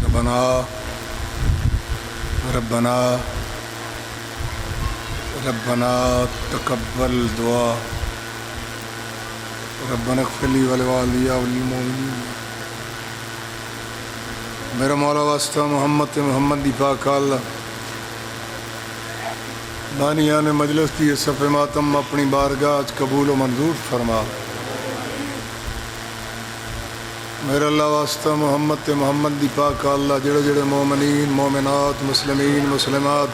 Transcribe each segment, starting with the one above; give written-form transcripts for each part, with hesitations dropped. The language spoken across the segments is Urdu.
ربنا ربنا ربنا تقبل دعا ربنا اغفر لی ولوالدی وللمؤمنین. میرا مولا واسطہ محمد دی پاک اللہ بانیان مجلس دی صف ماتم اپنی بارگاہ قبول و منظور فرما. میرا اللہ واسطہ محمد دی پاک اللہ جڑے جڑے مومنین مومنات مسلمین مسلمات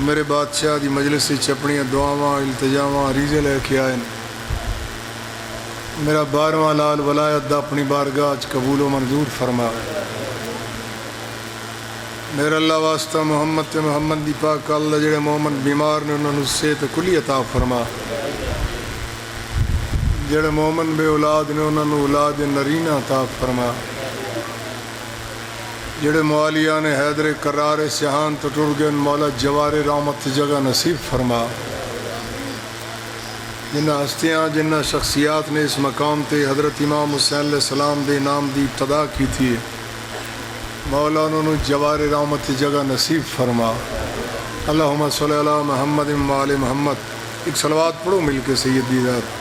میرے بادشاہ دی مجلس سے اپنی دعاواں التجاواں عریضے لے کے آئے. میرا 12واں لال ولایت دا اپنی بارگاہ قبول و منظور فرما. میرا اللہ واسطہ محمد دی پاک اللہ جڑے مومن بیمار نے انہوں نے صحت کلی عطا فرما. جڑے مومن بے اولاد نے انہوں نے اولاد نرینہ عطا فرما. جڑے موالیان حیدر کرار سیحان تو ٹر گئے مولا جوار رحمت جگہ نصیب فرما. جنہ ہستیاں جنہ شخصیات نے اس مقام تے حضرت امام حسین علیہ السلام دے نام دی ابتدا کی تھی مولا انہوں نے جوار رحمت جگہ نصیب فرما. اللہم صلی علی محمد و آل محمد. ایک صلوات پڑھو مل کے سیدی ذات.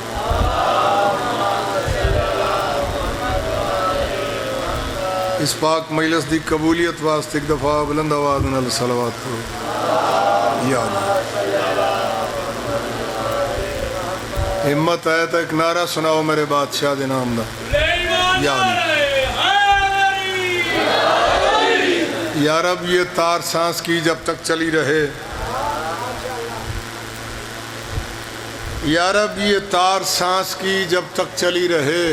اس پاک مجلس دی قبولیت واسطے ایک دفعہ بلند آواز نال صلوات پڑھو. یا ہمت ہے تو ایک نعرہ سناؤ میرے بادشاہ دے نام دا. یا یا رب یہ تار سانس کی جب تک چلی رہے. یا رب یہ تار سانس کی جب تک چلی رہے.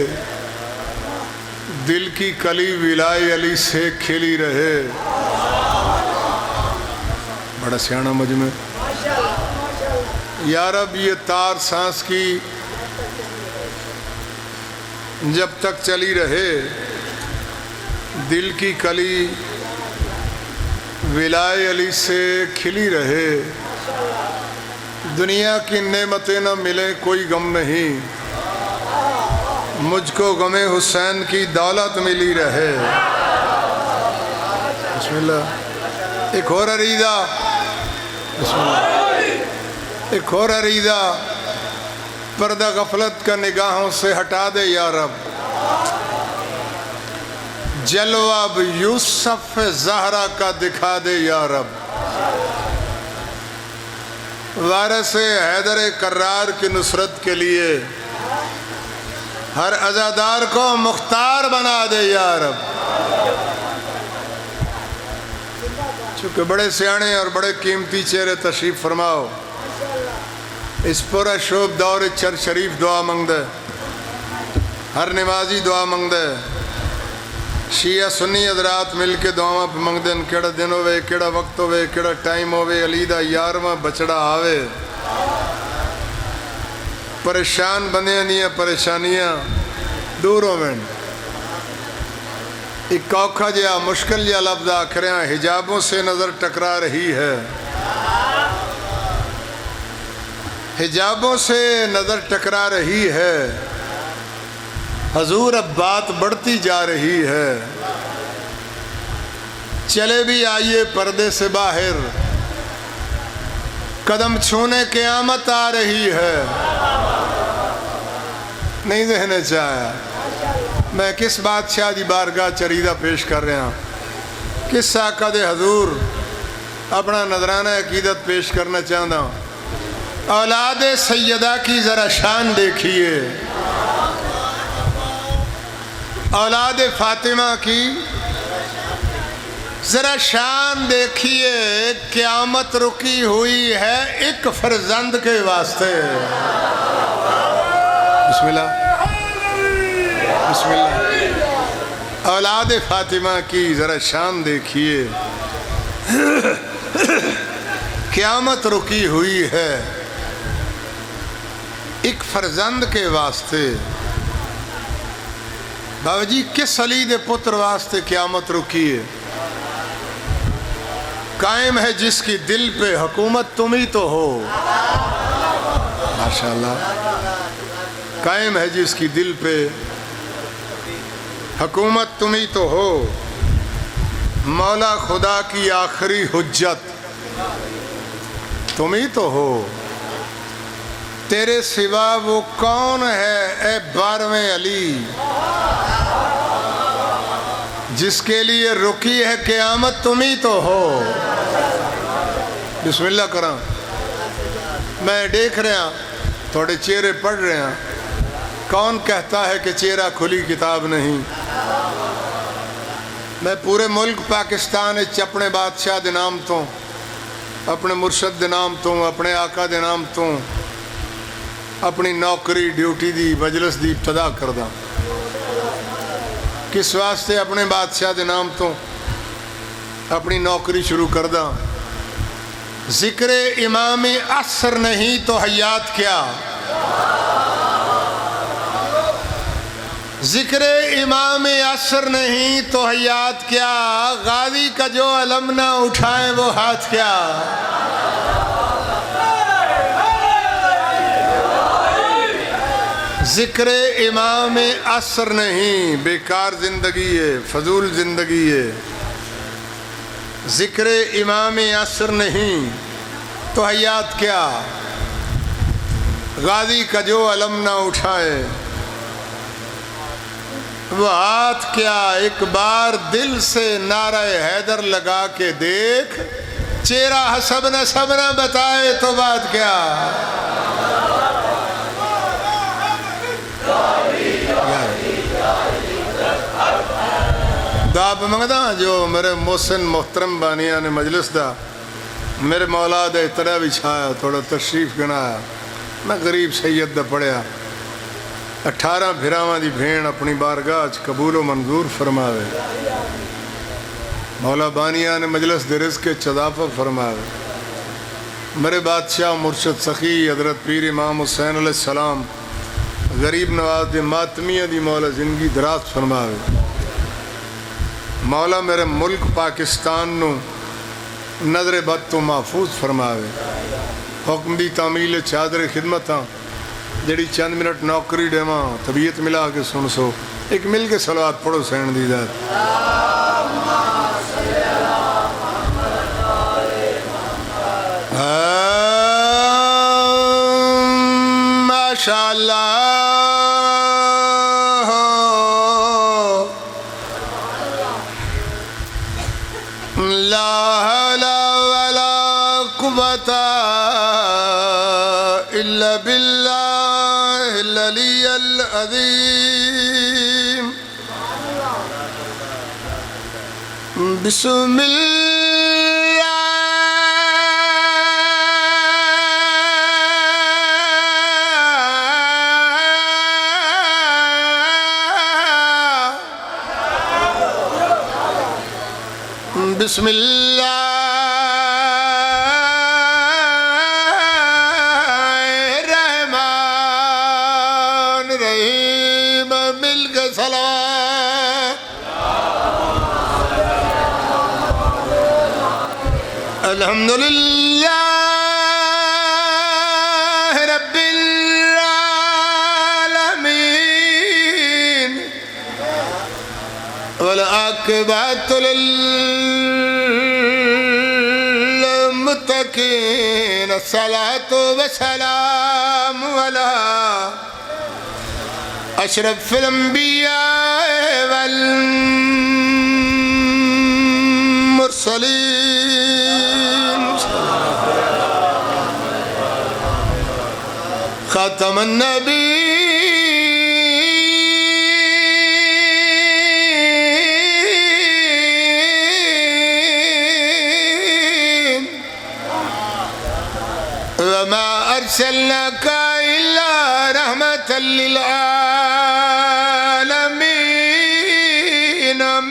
دل کی کلی ولائے علی سے کھلی رہے. بڑا سیاںہ مجمع. یا رب یہ تار سانس کی جب تک چلی رہے. دل کی کلی ولائے علی سے کھلی رہے. دنیا کی نعمتیں نہ ملے کوئی غم نہیں. مجھ کو غم حسین کی دولت ملی رہے. بسم اللہ. ایک اور عریضہ. بسم اللہ. ایک اور عریضہ. پردہ غفلت کا نگاہوں سے ہٹا دے یا رب. جلوہ اب یوسف زہرا کا دکھا دے یا رب. وارث حیدر کرار کی نصرت کے لیے ہر عزادار کو مختار بنا دے یا رب. چونکہ بڑے سیانے اور بڑے قیمتی چہرے تشریف فرماؤ. اس پورا شوب دور چر شریف دعا منگ دے. ہر نمازی دعا منگ دے. شیعہ سنی حضرات مل کے دعاواں پہ منگ دیں. کیڑا دن ہوئے کیڑا وقت ہوئے کیڑا ٹائم ہوئے علی دا 11واں بچڑا آوے. پریشان بندیاں دیاں پریشانیاں دور ہوئیں. ایک اوکھا جہا مشکل جہا لفظ آکھریاں حجابوں سے نظر ٹکرا رہی ہے. حجابوں سے نظر ٹکرا رہی ہے. حضور اب بات بڑھتی جا رہی ہے. چلے بھی آئیے پردے سے باہر. قدم چھونے قیامت آ رہی ہے. نہیں ذہنے چاہیا میں کس بادشاہ دی بارگاہ چریدہ پیش کر رہا ہوں. کس آقا دے حضور اپنا نذرانہ عقیدت پیش کرنا چاہتا ہوں. اولاد سیدہ کی ذرا شان دیکھیے. اولاد فاطمہ کی ذرا شان دیکھیے. قیامت رکی ہوئی ہے ایک فرزند کے واسطے. بسم اللہ. بسم اللہ. اولاد فاطمہ کی ذرا شان دیکھیے. قیامت رکی ہوئی ہے ایک فرزند کے واسطے. بابا جی کس علی دے پتر واسطے قیامت رکی ہے؟ قائم ہے جس کی دل پہ حکومت تم ہی تو ہو. ماشاءاللہ. قائم ہے جس کی دل پہ حکومت تم ہی تو ہو، مولا خدا کی آخری حجت تم ہی تو ہو، تیرے سوا وہ کون ہے اے 12ویں علی، جس کے لیے رکی ہے قیامت تم ہی تو ہو۔ بسم اللہ کراں، میں دیکھ رہا تھوڑے چہرے پڑھ رہے ہیں، کون کہتا ہے کہ چہرہ کھلی کتاب نہیں؟ میں پورے ملک پاکستان اپنے بادشاہ دے نام تو، اپنے مرشد دے نام تو، اپنے آقا دے نام تو اپنی نوکری ڈیوٹی دی مجلس دی ابتدا کردہ۔ کس واسطے؟ اپنے بادشاہ دے نام تو اپنی نوکری شروع کردہ۔ ذکر امام عصر نہیں تو حیات کیا، ذکر امام عصر نہیں تو حیات کیا، غازی کا جو علم نہ اٹھائے وہ ہاتھ کیا۔ ذکر امام عصر نہیں، بیکار زندگی ہے، فضول زندگی ہے۔ ذکر امام عصر نہیں تو حیات کیا، غازی کا جو علم نہ اٹھائے وہ ہاتھ کیا۔ ایک بار دل سے نعرہ حیدر لگا کے دیکھ، چہرہ حسب نسب نہ بتائے تو بات کیا۔ دعا پہ منگدا جو میرے محسن محترم بانیہ نے مجلس دا میرے مولا دا اطلاع بھی چھایا، تھوڑا تشریف گنایا، میں غریب سید دا پڑھیا۔ 18 بھراواں دی بھین اپنی بارگاہ قبول و منظور فرماوے، مولا بانیہ نے مجلس دے رزق اضافہ فرماوے۔ میرے بادشاہ مرشد سخی حضرت پیر امام حسین علیہ السلام غریب نواز دے ماتمیہ دی مولا زندگی دراز فرماوے۔ مولا میرے ملک پاکستان نو نظر بد تو محفوظ فرماوے۔ حکم دی تعمیل چادر خدمتاں جڑی چند منٹ نوکری ڈیواں طبیعت ملا کے سن سو، ایک مل کے صلوات پڑھو سین دی ذات۔ ماشاءاللہ لا حول ولا قوة إلا بالله العلي العظيم۔ بسم بسم اللہ الرحمن الرحیم، مل کے صلوات۔ الحمدللہ رب العالمین والعاقبۃ للمتقین، الصلاۃ والسلام علی اشرف الانبیاء والمرسلین، خاتم النبی وما أرسلناك إلا رحمة للعالمين،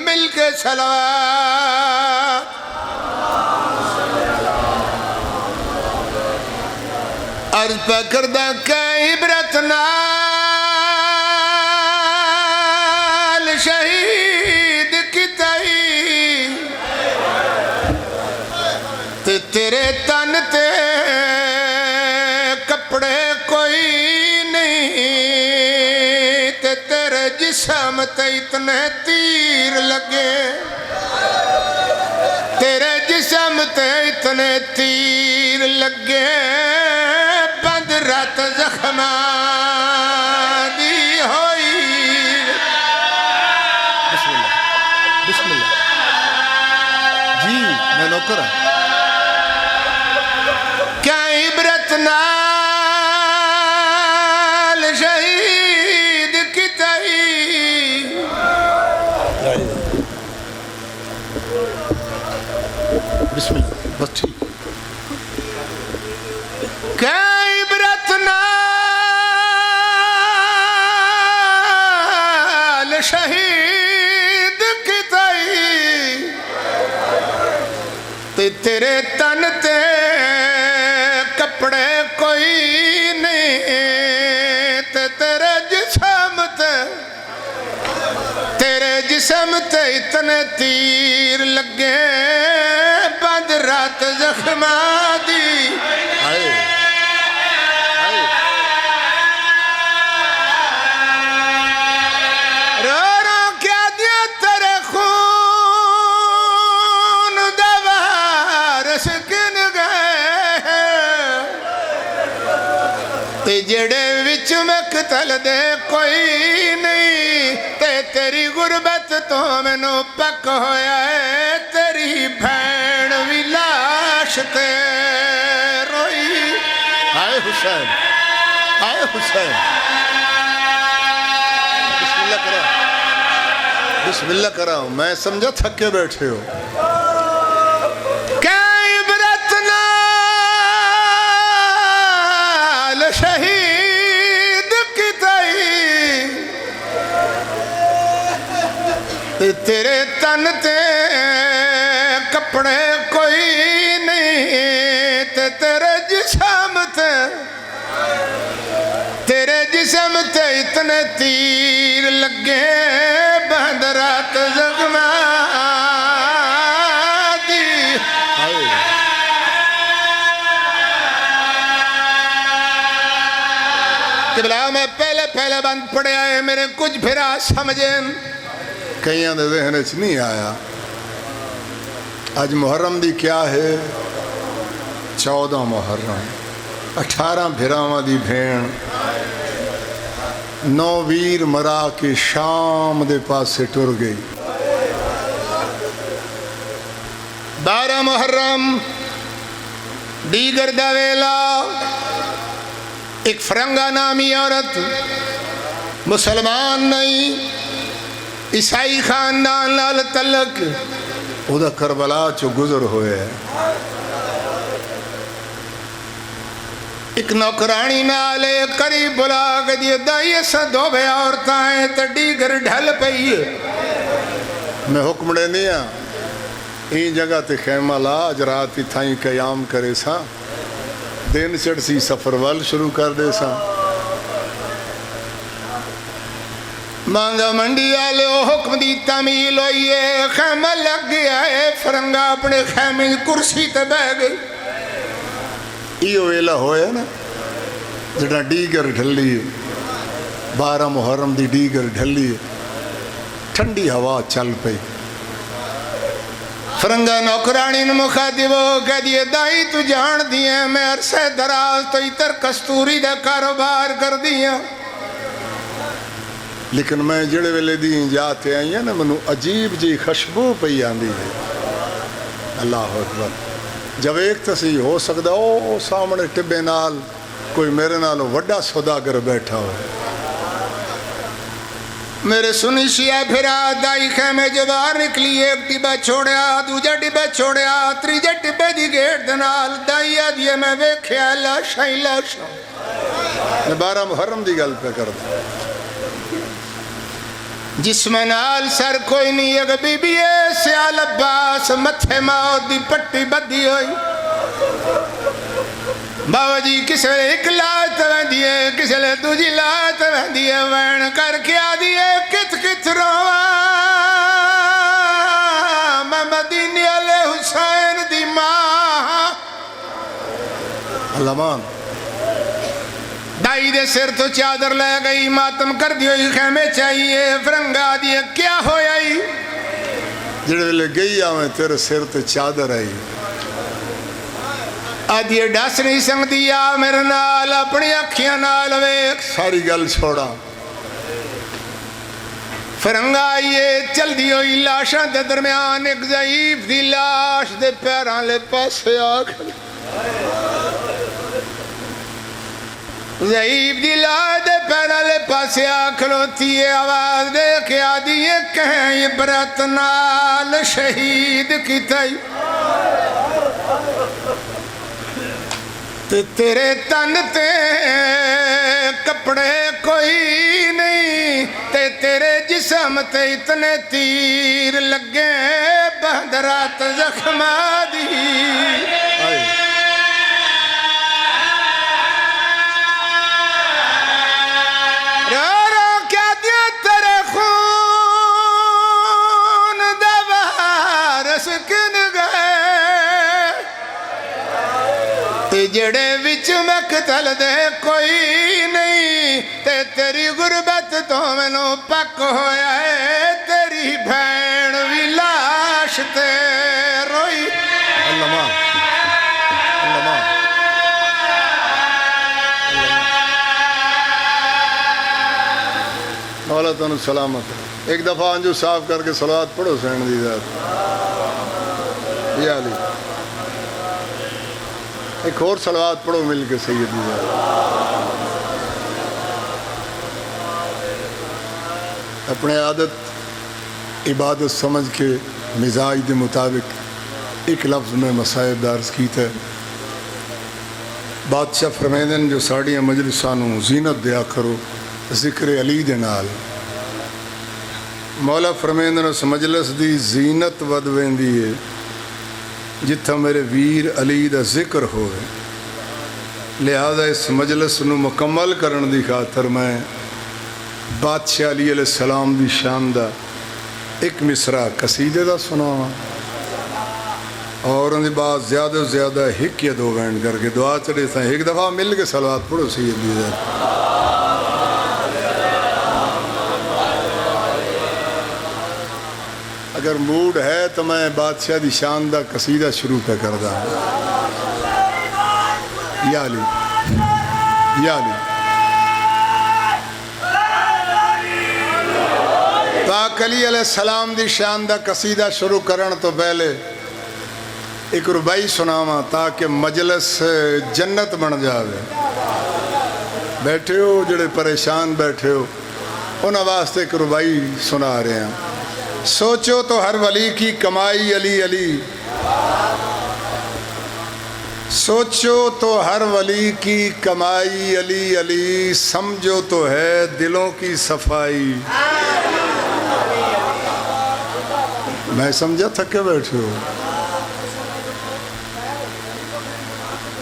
ملک صلوات۔ عرض پکردہ کا عبرت نال شہید کی تئی، تیرے تن تے کپڑے کوئی نہیں، جسم تے اتنے تیر لگے تیرے جسم تے اتنے تیر لگے بند رات زخماں دی ہوئی بسم اللہ جی میں نوکر ہوں کیا عبرت نال شہید کی تئی بسم اللہ بس ٹھیک کیا عبرت نال شہید کی تئی تیرے تن تے کپڑے کوئی نہیں تیرے جسم تے اتنے تیر لگے بند رات زخماں دی رو رو کیا دیا تیرے خون دوارس کن گئے تے جڑے وچ مقتل دے کوئی نہیں تے تیری غربت تو مینو پک ہویا ہے تیری بھین وی لاش تے روئی آئے حسین بسم اللہ کرا بسم اللہ کرا میں سمجھا تھکے بیٹھے ہو کیا عبرت نال شہید کی تئی تیرے تن تے کپڑے کوئی نہیں تیرے جسم تے اتنے تیر لگے بند رات زخماں دی قبلہ میں پہلے بند پڑے آئے میرے کچھ پھرا سمجھیں کئیاں دے ذہن اچھ نہیں آیا آج محرم دی کیا ہے 14 محرم 18 بھراواں دی بھین 9 ویر مرا کے شام دے پاس سے ٹر گئی 12 محرم دیگر دا ویلا ایک فرنگا نامی عورت مسلمان نہیں عیسائی خاندان لال تلک او دا کربلا چو گزر ہوئے ہے ایک نوکرانی نالے قریب بلا کے دیئے دائی ایسا دو بے عورتائیں تڑی گر ڈھل پئی میں حکم دے دیا این جگہ تے خیمہ لا اجراتی تھائیں قیام کرے سا دین چڑھ سی سفر وال شروع کر دے سا مانگا منڈی آلے او حکم دی تعمیل ہوئی ہے خیمہ لگ گیا ہے فرنگا اپنے خیمے کرسی تے بہ گئی ایو ویلا ہویا نا جڑا ڈیگر ڈھلی ہے 12 محرم دی ڈیگر ڈھلی ہے ٹھنڈی ہوا چل پئی فرنگا نوکرانی نے مخاطب ہو کہہ دیے دائی تو جان دیئے میں عرصہ دراز تو اتر کستوری دا کاروبار کر دیا لیکن میں جڑے ویلے دی جاتے آئی ہیں نا منو عجیب جی خشبو پئی آندی ہے اللہ اکبر جب ایک تسی ہو سکتا او سامنے ٹبے نال کوئی میرے نال وڈا سوداگر بیٹھا ہو میرے سنی شیعہ پھرا دائی خیمے جو باہر نکلی ایک ٹبہ چھوڑیا دوجہ ٹبہ چھوڑیا تریجہ ٹبہ دی گیٹ دنال دائی آدھیے میں ویکھیا لاشا ہی لاشا میں 12 محرم دی گل پہ کر دوں جسم نال سر کوئی نہیں اگر بی بی سیال عباس متھے موت دی پٹی بدی ہوئی بابا جی کسے لے ایک لات ویندیے کسے لے دوجی لات ویندیے وین کر کے آدھیے کت کت روا میں مدینی علیہ حسین دی ماں اللہ مان آئی دے سر تو چادر لے گئی ماتم کر دیوئی خیمے چاہیے فرنگا دیے کیا ہوئی جڑے ویلے گئی آویں تیرے سر تو چادر آئی آدھیے ڈس نہیں سنگ دیا میرے نال اپنی اکھیاں نال ویک ساری گل چھوڑا فرنگا آئیے چل دی ہوئی لاشاں دے درمیان ایک ضعیف دی لاش دے پیران لے پاسے آکھل ضعیف دی لاش دے پیران لے پاسے آکھلوتی ہے آواز دے کے آدھی ہے کہیں عبرت نال شہید کی تائی تیرے تن تے کپڑے کوئی نہیں تیرے جسم تے اتنے تیر لگے بہدرات زخمہ دی رو رو کیا دیا تیرے خون دوار سکن گئے جڑے وچ مقتل دے کوئی نہیں تیری غربت تو میں نو پک ہویا ہے تیری بھین وی لاش تے روئی اللہ ماں اللہ ماں مولا تنو سلامت ایک دفعہ انجو صاف کر کے صلوات پڑھو سین دی ذات یا علی ایک اور صلوات پڑھو مل کے سیدی ذات اپنے عادت عبادت سمجھ کے مزاج دے مطابق ایک لفظ میں مصائب درس کیتا ہے بادشاہ فرمیدن جو ساڑیاں مجلسانوں زینت دیا کرو ذکر علی دے نال مولا فرمیدن اس مجلس دی زینت ود ویندی ہے جتھا میرے ویر علی دا ذکر ہوئے لہذا اس مجلس نو مکمل کرن دی خاطر میں بادشاہ علی علیہ السلام دی شان دا ایک مصرع قصیدے دا سناواں اور ان دی بات زیادہ زیادہ ہک یا دو بینڈ کر کے دعا چڑھے تھا ایک دفعہ مل کے صلوات پڑھو سیدی ذات اگر موڈ ہے تو میں بادشاہ دی شان دا قصیدہ شروع پہ کر دا یا علی یا علی پاک علی علیہ السلام دی شان دا قصیدہ شروع کرن تو پہلے ایک ربائی سناواں تاکہ مجلس جنت بن جاوے بیٹھے ہو جڑے پریشان بیٹھے ہو انہاں واسطے ایک ربائی سنا رہے ہیں سوچو تو ہر ولی کی کمائی علی علی سوچو تو ہر ولی کی کمائی علی علی سمجھو تو ہے دلوں کی صفائی میں سمجھا تھکے بیٹھے ہو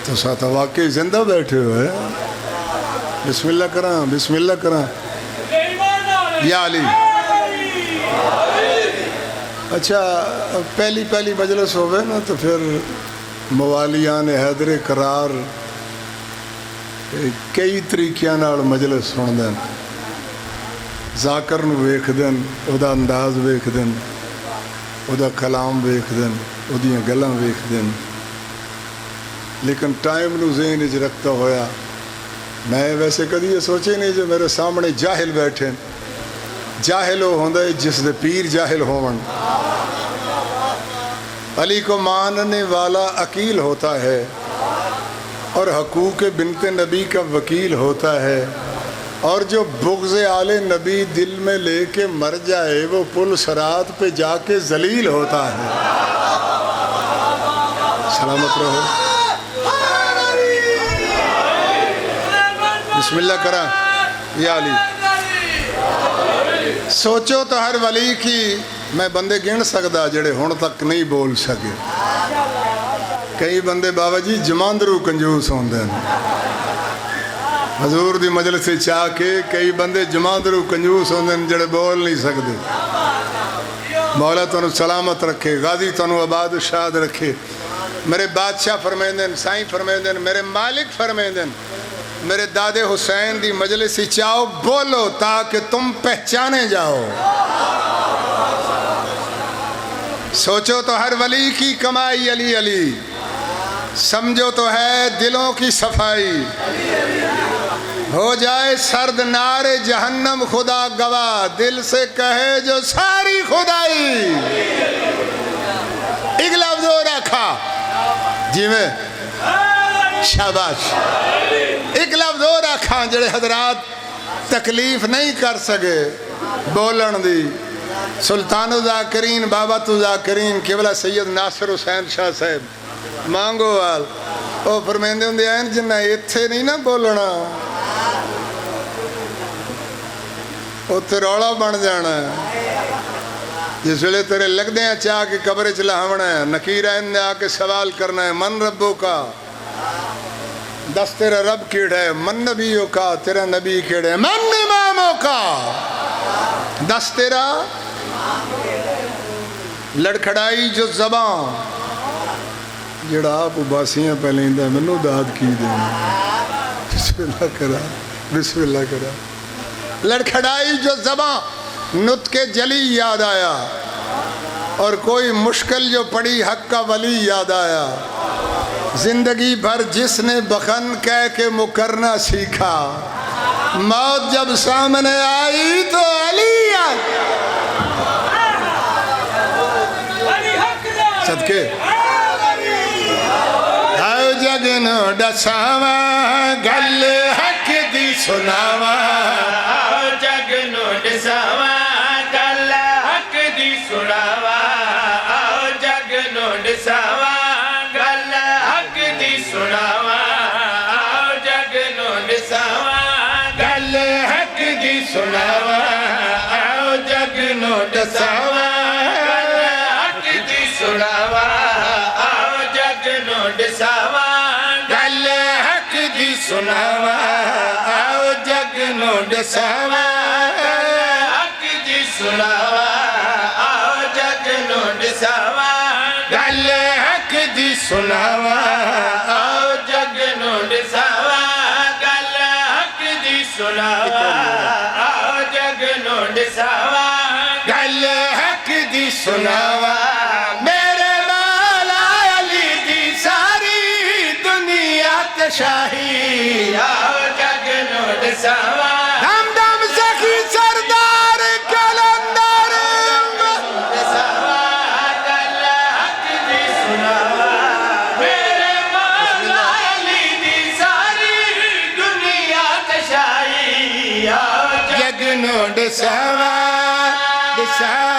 تو ساتھ واقعی زندہ بیٹھے ہو ہے بسم اللہ کراں بسم اللہ کراں یا علی اچھا پہلی مجلس ہوئے نا تو پھر موالیان حیدر قرار کئی طریقیاں نال مجلس سن دین ذاکر نو ویکھ دین او دا انداز ویکھ دین او دا کلام ویکھ دین او دیاں گلاں ویکھ دین لیکن ٹائم نو ذہن وچ رکھتا ہویا میں ویسے کدی یہ سوچے نہیں جو میرے سامنے جاہل بیٹھے جاہل ہو ہوندہ ہے جس دے پیر جاہل ہون علی کو ماننے والا عقیل ہوتا ہے اور حقوق بنت نبی کا وکیل ہوتا ہے اور جو بغض آل نبی دل میں لے کے مر جائے وہ پل صراط پہ جا کے ذلیل ہوتا ہے سلامت رہو بسم اللہ کرا یا علی سوچو تو ہر ولی کی میں بندے گن سکدا جڑے ہون تک نہیں بول سکے کئی بندے بابا جی جماندرو کنجوس ہوندے ہیں حضور دی مجلس چاہ کے کئی بندے جماندرو کنجوس ہوندے ہیں جڑے بول نہیں سکتے مولا تنو سلامت رکھے غازی تنو آباد و شاد رکھے میرے بادشاہ فرمیندن سائیں فرمیندن میرے مالک فرمیندن میرے دادے حسین دی مجلس ہی چاہو بولو تاکہ تم پہچانے جاؤ. سوچو تو ہر ولی کی کمائی علی علی، سمجھو تو ہے دلوں کی صفائی. ہو جائے سرد نار جہنم خدا گواہ، دل سے کہے جو ساری خدائی. ایک لفظ ہو رکھا جی میں شاباش. ایک لفظ ہو رکھا جڑے حضرات تکلیف نہیں کر سکے بولن دی. سلطان الذاکرین بابا تو ذاکرین قبلہ سید ناصر حسین شاہ صاحب مانگو وال او فرمیندے ہوندے ہیں جنہ ایتھے نہیں نہ بولنا اتھے روڑا بن جانا ہے. جس ویلے تیرے لگ دیں چاہ کے قبر چلاونا ہے، نکیر آئین نے آ کے سوال کرنا ہے من ربو کا، دس تیرا رب کیڑا ہے، من نبیوں کا تیرا نبی کیڑا ہے، من اماموں کا دس تیرا لڑکھڑائی جو زبان جڑا آپ اباسیاں پہلیں دا منو داد کی دیں. بسم اللہ کرا بسم اللہ کرا. لڑکھڑائی جو زبان نطق جلی یاد آیا، اور کوئی مشکل جو پڑی حق کا ولی یاد آیا. زندگی بھر جس نے بخن کہہ کے مکرنا سیکھا، موت جب سامنے آئی تو علی صدقے آؤ جگنو ڈساواں گل حق دی سناواں. آؤ جگنو ڈساواں گل حق دی سناواں. آؤ جگنو ڈساواں گل حق دی سناواں. آؤ جگنو ڈساواں گل حق دی سناواں. آؤ جگنو ڈساواں گل حق دی سناواں. آؤ جگنو ڈساواں گل حق دی سناواں. آؤ جگنو ڈساواں گل حق دی سناواں. آؤ جگنو ڈساواں گل حق دی سناواں. آؤ جگنو ڈساواں گل حق دی سناواں. آؤ جگنو ڈساواں گل حق دی سناواں. میرے مولا علی دی ساری دنیا تے شاہی. آؤ جگنو ڈساواں دم دم سخی سردار کلندر ڈساواں گل حق دی سناواں. میرے مولا علی دی ساری دنیا تے شاہی. آؤ جگنو ڈساواں ڈساواں.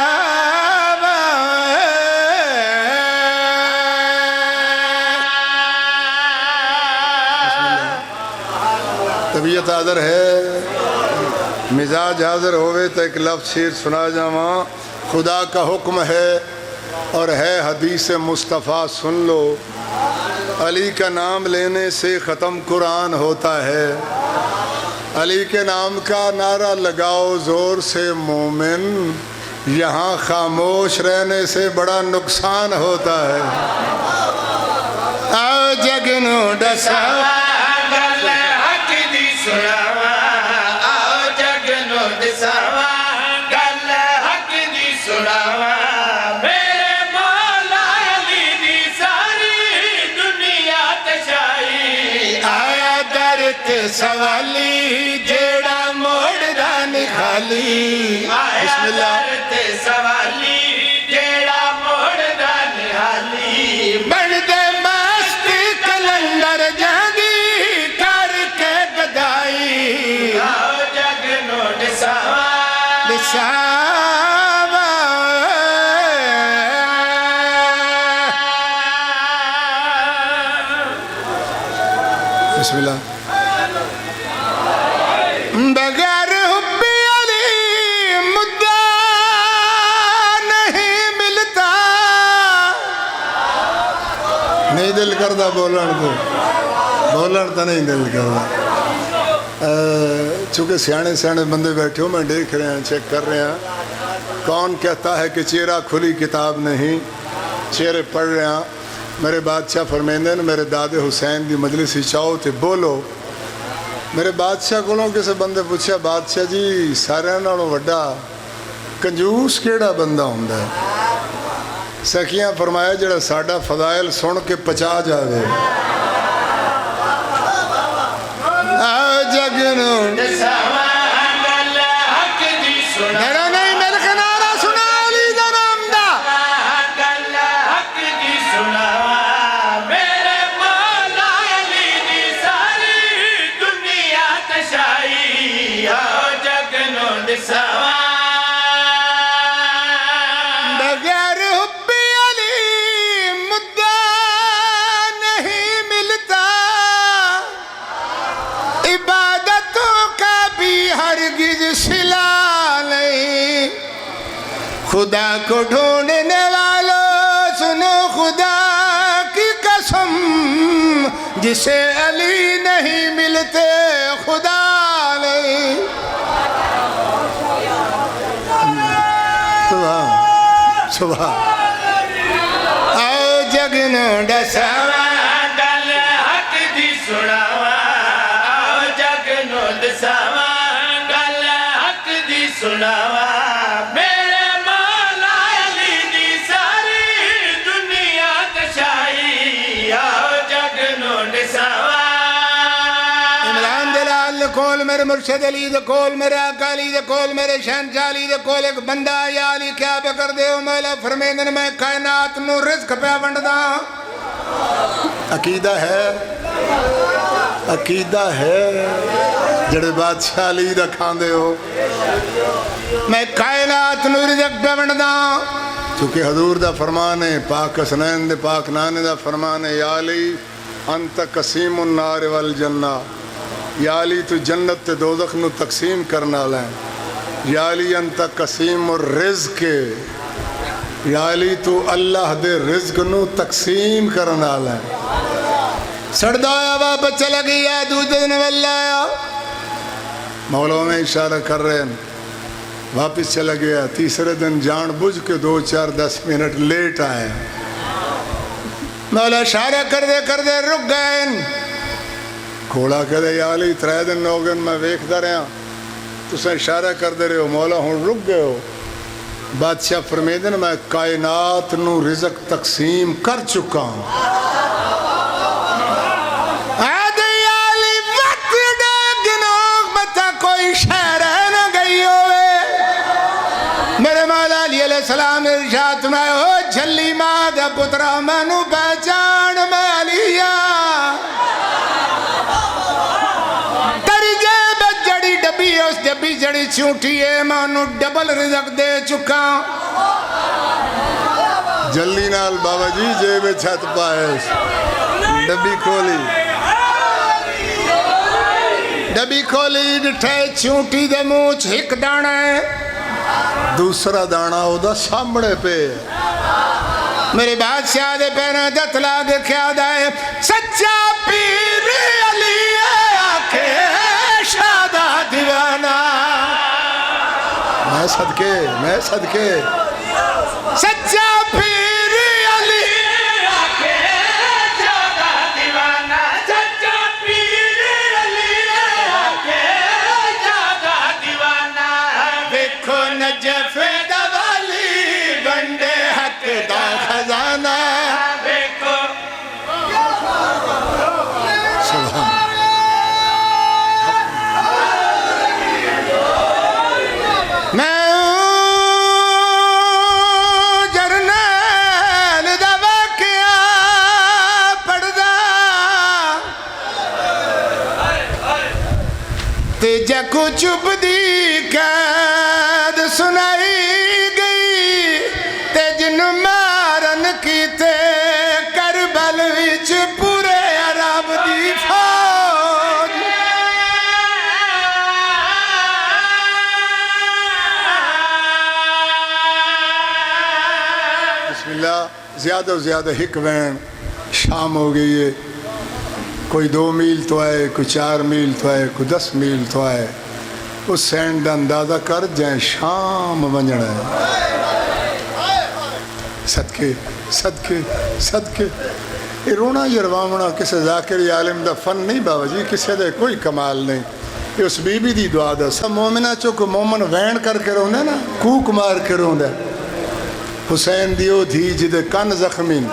طبیعت حاضر ہے، مزاج حاضر ہوئے تو ایک لفظ شیر سنا جاواں. خدا کا حکم ہے اور ہے حدیث مصطفیٰ سن لو، علی کا نام لینے سے ختم قرآن ہوتا ہے. علی کے نام کا نعرہ لگاؤ زور سے مومن، یہاں خاموش رہنے سے بڑا نقصان ہوتا ہے. آؤ جگنو ڈساواں گل حق دی سناواں. آؤ جگنو ڈساواں گل حق دی سناواں. میرے مولا علی دی ساری دنیا تے شاہی. آیا در تے سوالی جیڑا موڑ دا نخالی. بسم اللہ. تے سوالی جیڑا موڑ دا نہالی. بن دے مست کلندر جہاں کر کے گدائی. آؤ جگنو ڈساواں ڈساواں. بسم اللہ. بغیر حب علی مدعا نہیں ملتا. نہیں دل کرتا بولن تو نہیں دل کرتا. چونکہ سیانے سیانے بندے بیٹھے ہو، میں دیکھ رہے ہیں چیک کر رہے ہیں کون کہتا ہے کہ چہرہ کھلی کتاب نہیں، چہرے پڑھ رہے ہیں. میرے بادشاہ فرمیندے نے میرے دادے حسین دی مجلس ہی چاہو تے بولو میرے بادشاہ کو کسی بندے پوچھا بادشاہ جی سارے نالوں وڈا کنجوس کیڑا بندہ ہوندا ہے؟ سکھیاں فرمایا جڑا ساڈا فضائل سن کے پچا جاوے۔ آؤ جگنو گل حق دی سنا میرا نہیں میرے کا نعرہ سنا علی دا نام دا۔ گل حق دی سنا میرے مولا علی دی ساری دنیا تشائی آؤ جگ نو دساواں بغیر حب علی مدعا نہیں ملتا، عبادتوں کا بھی ہرگز صلہ نہیں۔ خدا کو ڈھونڈنے والوں سنو خدا کی قسم، جسے علی نہیں ملتے خدا نہیں۔ سبحان آؤ جگنو ڈساواں گل حق دی سناواں آؤ جگ نو دساواں گل حق دی سناواں میرے مولا علی دی ساری دنیا تشائی آؤ جگ نو دساواں عمران دلال دے کول میرے مرشد علی دے کول میرے آقا علی دے کول میرے شہنشاہ علی دے کول ایک بندہ یا علی کیا پہ کر دے ہو مولا فرمیندن میں کائنات نو رزق پہ ونڈدا۔ عقیدہ ہے، عقیدہ ہے جڑے بادشاہ علی دا کھاندے ہو۔ میں کائنات نو رزق پہ ونڈدا چونکہ حضور دا فرمان ہے، پاک حسنین دے پاک نانے دا فرمان ہے، یا علی انت قسیم النار والجنہ، یا علی تو جنت تے دوزخ نو تقسیم کرنا لیں، یا علی انت قسیم الرزق، یا علی تو اللہ دے رزق نو تقسیم کرنا لیں۔ سڑدا آیا واپس چلا گیا دوسرے دن واللہ آیا، مولا میں اشارہ کر رہے ہیں واپس چلا گیا، تیسرے دن جان بجھ کے 2-4-10 منٹ لیٹ آئے، مولا اشارہ کر دے رک گئے، کھوڑا کہہ دے یا علی 3 دن ہو گئے میں ویکھدا رہا تساں اشارہ کر دے رہے ہو مولا ہن رک گئے ہو۔ بادشاہ فرمیدن میں کائنات نو رزق تقسیم کر چکا ہوں۔ آدھے یا علی وقت دے گنوگ بتا کوئی شہر ہے نہ گئی ہوئے۔ میرے مولا علی علیہ السلام نے ارشاد میں ہو جھلی ماں دا پترا مینوں پہچان میں علیہ اس ڈبی جڑی چونٹی ہے میں انہوں ڈبل رزق دے چکا۔ جلدی نال بابا جی جیب چھت پائے ڈبی کھولی ڈٹھے چونٹی دے موچ ایک دانا ہے، دوسرا دانا ہو دا سامنے پہ۔ میرے بادشاہ دے پیرا دتلا دے کیا دائے سچا پیر علی آکھے شادہ دیوانہ، میں صدقے سچا پیر علی آکھے شادہ دیوانہ، سچا پیر علی آکھے شادہ دیوانہ، دیکھو نجف دا والی بندے حق دا خزانہ۔ دیکھو جکو چپ دی قید سنائی گئی تے جن مارن کیتے کربل وچ پورے عرب دی فوج۔ بسم اللہ زیادہ و زیادہ ہک وین شام ہو گئی ہے، کوئی 2 میل تو آئے، کوئی 4 میل تو آئے، کوئی 10 میل تو آئے، اس سینڈ دا اندازہ کر جائیں شام ونجنا ہے۔ صدقے صدقے صدقے یہ رونا جرواونا کسی ذاکر عالم دا فن نہیں بابا جی، کسی دے کوئی کمال نہیں. یہ اس بی بی دی دعا دا. سب مومنہ چوکو مومن وین کر کے روندے نا، کوک مار کے روندے. حسین دیو دھی جدے کن زخمین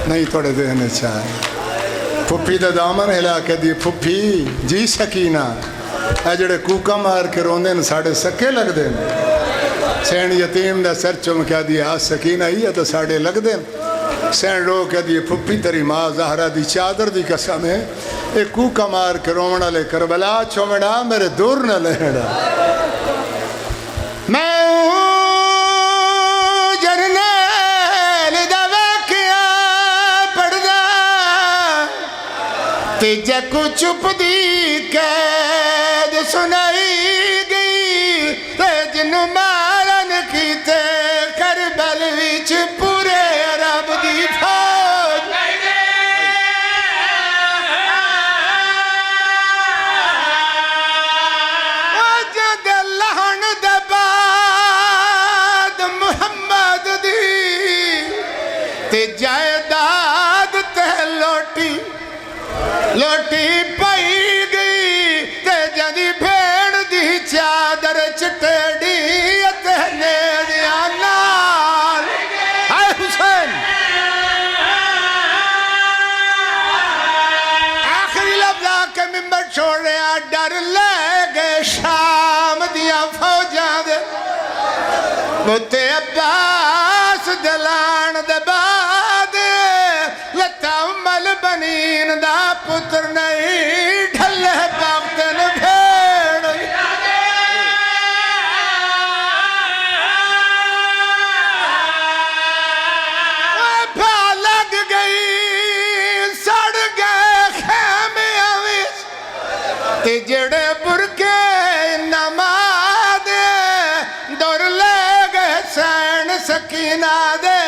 نہیں توڑے دینے چاہے. پھپھی دا دامن ہلا کے دی پھپھی جی سکینہ اے جڑے کوکا مار کے روندے ن ساڑے سکے لگ دے. سین یتیم دا سر چم کیا دی آ سکینہ ہی ہے تو ساڑے لگ دے. سین رو کیا دی پھپھی تری ماں زہرہ دی چادر دی قسم ہے. اے کوکا مار کے رومنا لے کربلا چومڑا میرے دور نہ لہڑا. میں تیجے کو چپ دی قید سنائی گئی تے جن مارن کیتے کربل وچ پورے عرب دی فوج. جد لہن دے بعد محمد دی تے جائیداد تے لوٹی پائی گئی تے جدی بھیڑ دی چادر چٹیڑی اتنے دیا نال. اے حسین آخری لفظ آکے ممبر چھوڑیا ڈر لے گئے شام دیا فوجاں دے. بوتے عباس دلان دے بعد لتا امال بنین دا پتر نہیں ڈھلے باقتن بھیڑ. بھا لگ گئی سڑ گئے خیمے آویس تے جڑے برکے نماز دور لے گئے سین سکینہ دے.